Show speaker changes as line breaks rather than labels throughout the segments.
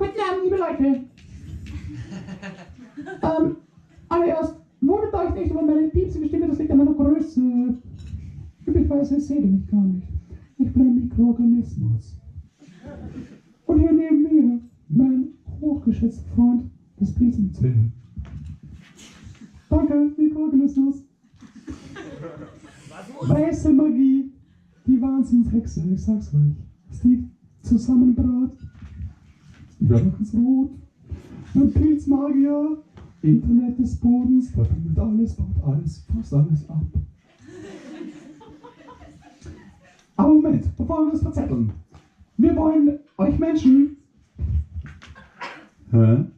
Guten Abend, liebe Leute. Allererst, wundert euch nicht über meine piepsige Stimme, das liegt an meiner Größe. Üblicherweise seht ihr mich gar nicht. Ich bin ein Mikroorganismus. Und hier neben mir, mein hochgeschätzter Freund, das Pilzenzell. Danke, Mikroorganismus. Weiße Magie, die Wahnsinnshexe, ich sag's euch. Es liegt Zusammenbrat, Rot, ein Pilzmagier, Internet des Bodens, verbindet alles, baut alles, fast alles ab. Aber Moment, bevor wir das verzetteln. Wir wollen euch Menschen...
Höre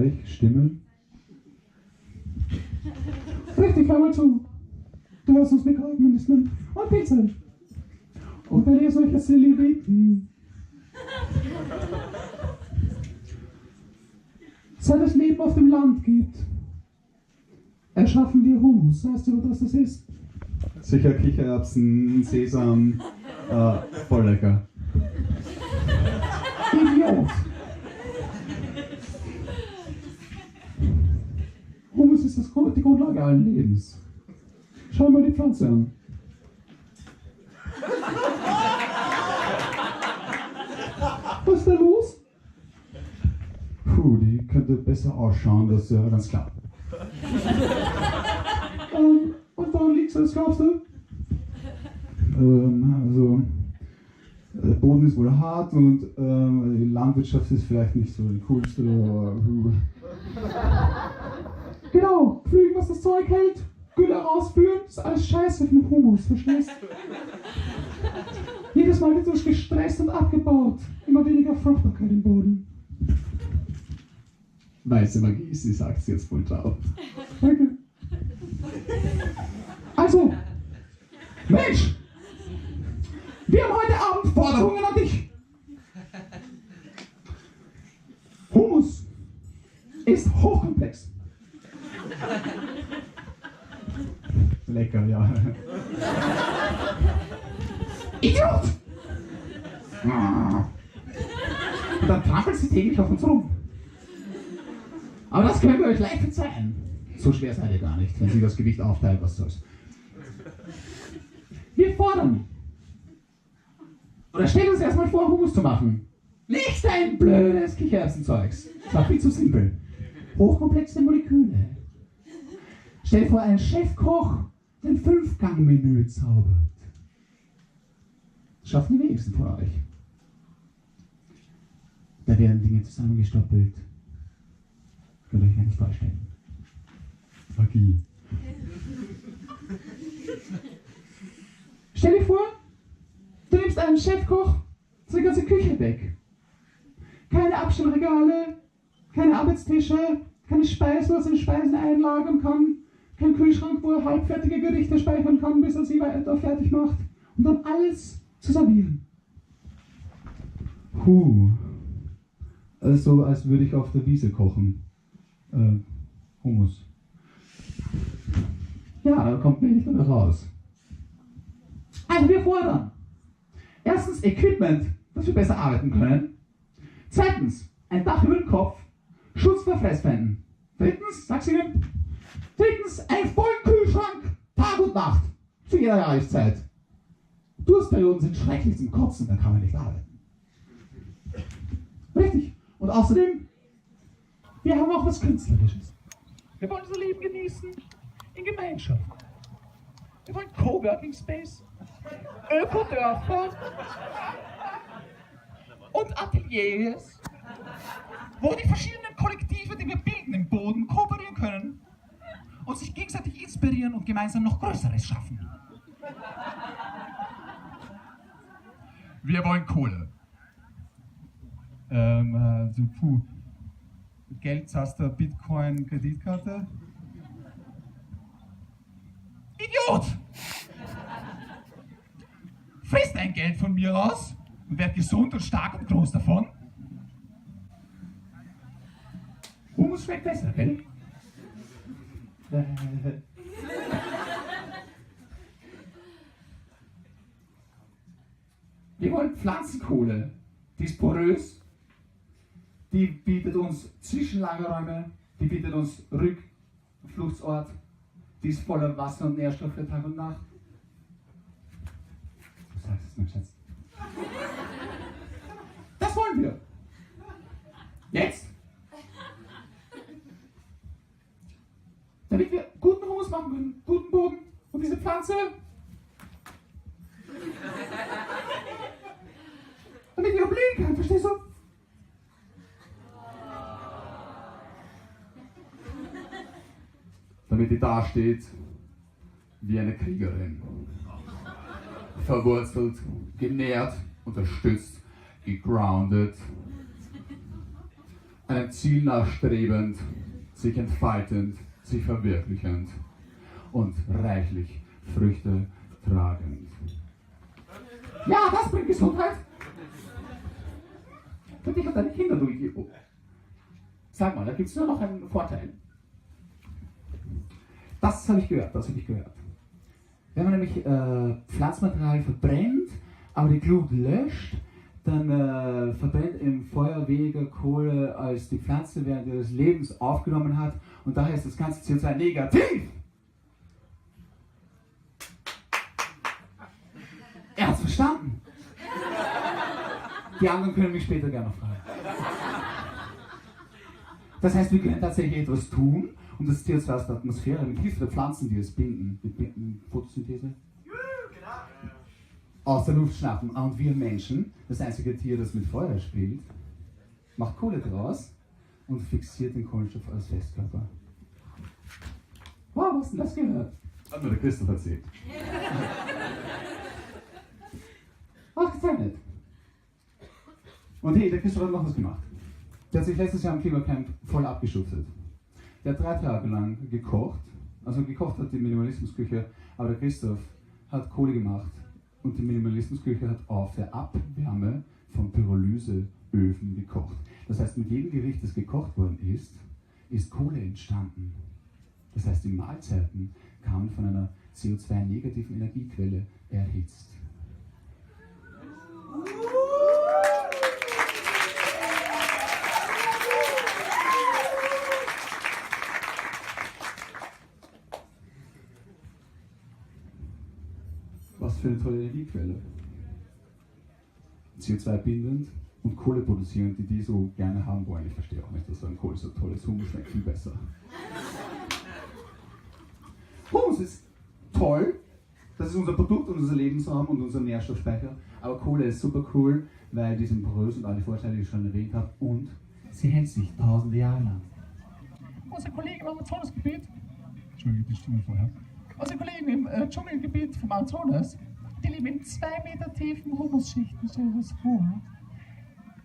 ich Stimmen?
Richtig, hör mal zu. Du hörst uns Mikroorganismen und Pilze. Und wenn ihr solche Celebriten... Seit es Leben auf dem Land gibt, erschaffen wir Humus. Weißt du, was das ist?
Sicher Kichererbsen, Sesam, voll lecker.
Idiot! Humus ist die Grundlage allen Lebens. Schau mal die Pflanze an. Was ist da los?
Puh, die könnte besser ausschauen, das ist ja ganz klar.
Und woran liegt's, das glaubst du?
Der Boden ist wohl hart und die Landwirtschaft ist vielleicht nicht so die coolste.
Genau, pflügen, was das Zeug hält, Gülle rausführen, ist alles scheiße für den Humus, verstehst? Jedes Mal wird gestresst und abgebaut, immer weniger Fruchtbarkeit im Boden.
Weiße Magie, sie sagt es jetzt voll drauf.
Danke. Also, Mensch! Wir haben heute Abend Forderungen an dich. Humus ist hochkomplex.
Lecker, ja.
Idiot! Und dann trampelt sie täglich auf uns rum. Aber das können wir euch leicht verzeihen. So schwer seid ihr gar nicht, wenn sie das Gewicht aufteilt, was soll's. Wir fordern. Oder stell uns erstmal vor, Humus zu machen. Nicht dein blödes Kichererbsenzeugs. Das war viel zu simpel. Hochkomplexe Moleküle. Stell dir vor, ein Chefkoch, der ein 5-Gang-Menü zaubert. Das schaffen die wenigsten von euch. Da werden Dinge zusammengestoppelt. Könnt ihr euch gar nicht vorstellen.
Magie.
Stell dir vor, du nimmst einen Chefkoch, seine ganze Küche weg. Keine Abstellregale, keine Arbeitstische, keine Speisen, wo er seine Speisen einlagern kann, kein Kühlschrank, wo er halbfertige Gerichte speichern kann, bis er sie weiter fertig macht. Und dann alles zu servieren.
So als würde ich auf der Wiese kochen. Hummus.
Ja, da kommt mir nicht mehr raus. Also wir fordern. Erstens Equipment, dass wir besser arbeiten können. Zweitens, ein Dach über dem Kopf, Schutz vor Fressfeinden. Drittens, sag's Ihnen. Drittens, einen vollen Kühlschrank, Tag und Nacht, zu jeder Jahreszeit. Durstperioden sind schrecklich zum Kotzen, dann kann man nicht arbeiten. Richtig. Und außerdem, wir haben auch was Künstlerisches. Wir wollen unser Leben genießen in Gemeinschaft. Wir wollen Coworking Space, Ökodörfer und Ateliers, wo die verschiedenen Kollektive, die wir bilden im Boden, kooperieren können und sich gegenseitig inspirieren und gemeinsam noch Größeres schaffen. Wir wollen Kohle.
Geldzaster, Bitcoin, Kreditkarte.
Idiot! Friss dein Geld von mir aus und werd gesund und stark und groß davon. Humus schmeckt besser, gell? Wir wollen Pflanzenkohle. Die ist porös, die bietet uns Zwischenlagerräume, die bietet uns Rückfluchtsort, die ist voller Wasser und Nährstoffe für Tag und Nacht. Du sagst es, mein Schatz. Das wollen wir. Jetzt. Damit wir guten Humus machen können, guten Boden und diese Pflanze. Damit die auch blühen kann, verstehst du? Damit die dasteht wie eine Kriegerin. Verwurzelt, genährt, unterstützt, gegroundet, einem Ziel nachstrebend, sich entfaltend, sich verwirklichend und reichlich Früchte tragend. Ja, das bringt Gesundheit. Für dich und deine Kinder, du Idiot. Sag mal, da gibt es nur noch einen Vorteil. Das habe ich gehört, Wenn man nämlich Pflanzmaterial verbrennt, aber die Glut löscht, dann verbrennt im Feuer weniger Kohle, als die Pflanze während ihres Lebens aufgenommen hat. Und daher ist das ganze CO2 negativ. Er hat es verstanden. Die anderen können mich später gerne noch fragen. Das heißt, wir können tatsächlich etwas tun, um das CO2 aus der Atmosphäre mit Hilfe der Pflanzen, die es binden, Photosynthese, aus der Luft schnappen. Und wir Menschen, das einzige Tier, das mit Feuer spielt, macht Kohle draus und fixiert den Kohlenstoff als Festkörper. Wow, was hast du denn das gehört? Hat mir der Christoph erzählt. Ausgezeichnet. Und hey, der Christoph hat noch was gemacht. Der hat sich letztes Jahr im Klimacamp voll abgeschuftet. Der hat 3 Tage lang gekocht. Also gekocht hat die Minimalismusküche, aber der Christoph hat Kohle gemacht. Und die Minimalismusküche hat auf der Abwärme von Pyrolyseöfen gekocht. Das heißt, mit jedem Gericht, das gekocht worden ist, ist Kohle entstanden. Das heißt, die Mahlzeiten kamen von einer CO2-negativen Energiequelle erhitzt. Was für eine tolle Energiequelle. CO2 bindend und Kohle produzierend, die so gerne haben wollen. Ich verstehe auch nicht, dass so ein Kohl so toll ist. Humus schmeckt viel besser. Humus ist toll. Das ist unser Produkt und unser Lebensraum und unser Nährstoffspeicher. Aber Kohle ist super cool, weil die sind porös und alle Vorteile, die ich schon erwähnt habe. Und sie hält sich tausende Jahre lang. Unsere Kollegen im Amazonasgebiet, Entschuldigung, die Stimme vorher. Unsere Kollegen im Dschungelgebiet vom Amazonas, die leben in 2 Meter tiefen Humusschichten, stell dir das vor,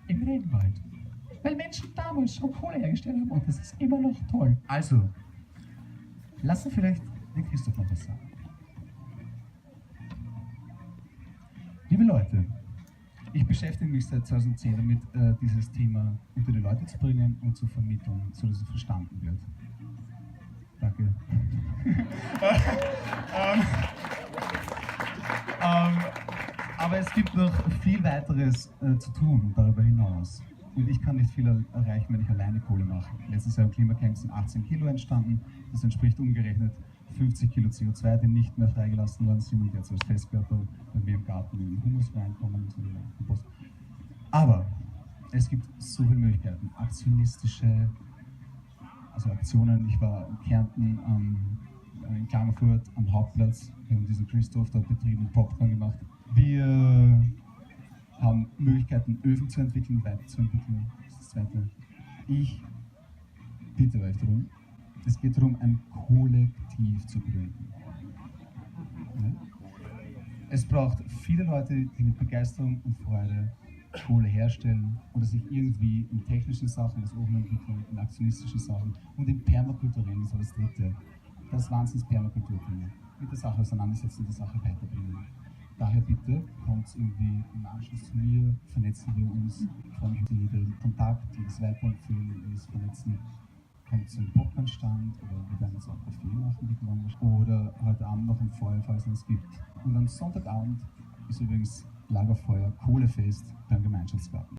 im Regenwald. Weil Menschen damals schon Kohle hergestellt haben und das ist immer noch toll. Also, lass uns vielleicht den Christoph noch was sagen. Liebe Leute, ich beschäftige mich seit 2010 damit, dieses Thema unter die Leute zu bringen und zu vermitteln, sodass es verstanden wird. Danke. Aber es gibt noch viel weiteres zu tun darüber hinaus. Und ich kann nicht viel erreichen, wenn ich alleine Kohle mache. Letztes Jahr im Klimacamp sind 18 Kilo entstanden. Das entspricht umgerechnet 50 Kilo CO2, die nicht mehr freigelassen worden sind und jetzt als Festkörper bei mir im Garten in den Humus reinkommen. Aber es gibt so viele Möglichkeiten. Aktionen. Ich war in Kärnten, in Klagenfurt am Hauptplatz. Wir haben diesen Christoph dort betrieben, Popcorn gemacht. Wir haben Möglichkeiten, Öfen zu entwickeln, weiterzuentwickeln. Das ist das Zweite. Ich bitte euch darum, es geht darum, ein Kollektiv zu gründen. Ja? Es braucht viele Leute, die mit Begeisterung und Freude Kohle herstellen oder sich irgendwie in technischen Sachen, das Ofen entwickeln, in aktionistischen Sachen und in permakulturellen, so das Dritte. Das Wahnsinns-Permakultur bringen. Mit der Sache auseinandersetzen und die Sache weiterbringen. Daher bitte kommt irgendwie im Anschluss zu mir, vernetzen wir uns, ich freue mich über jeden Kontakt, die das weiterempfehlen und das vernetzen. Kommt zum Popcorn-Stand oder wir werden uns auch Kaffee machen miteinander oder heute Abend noch ein Feuer, falls es gibt. Und am Sonntagabend ist übrigens Lagerfeuer, Kohlefest beim Gemeinschaftsgarten.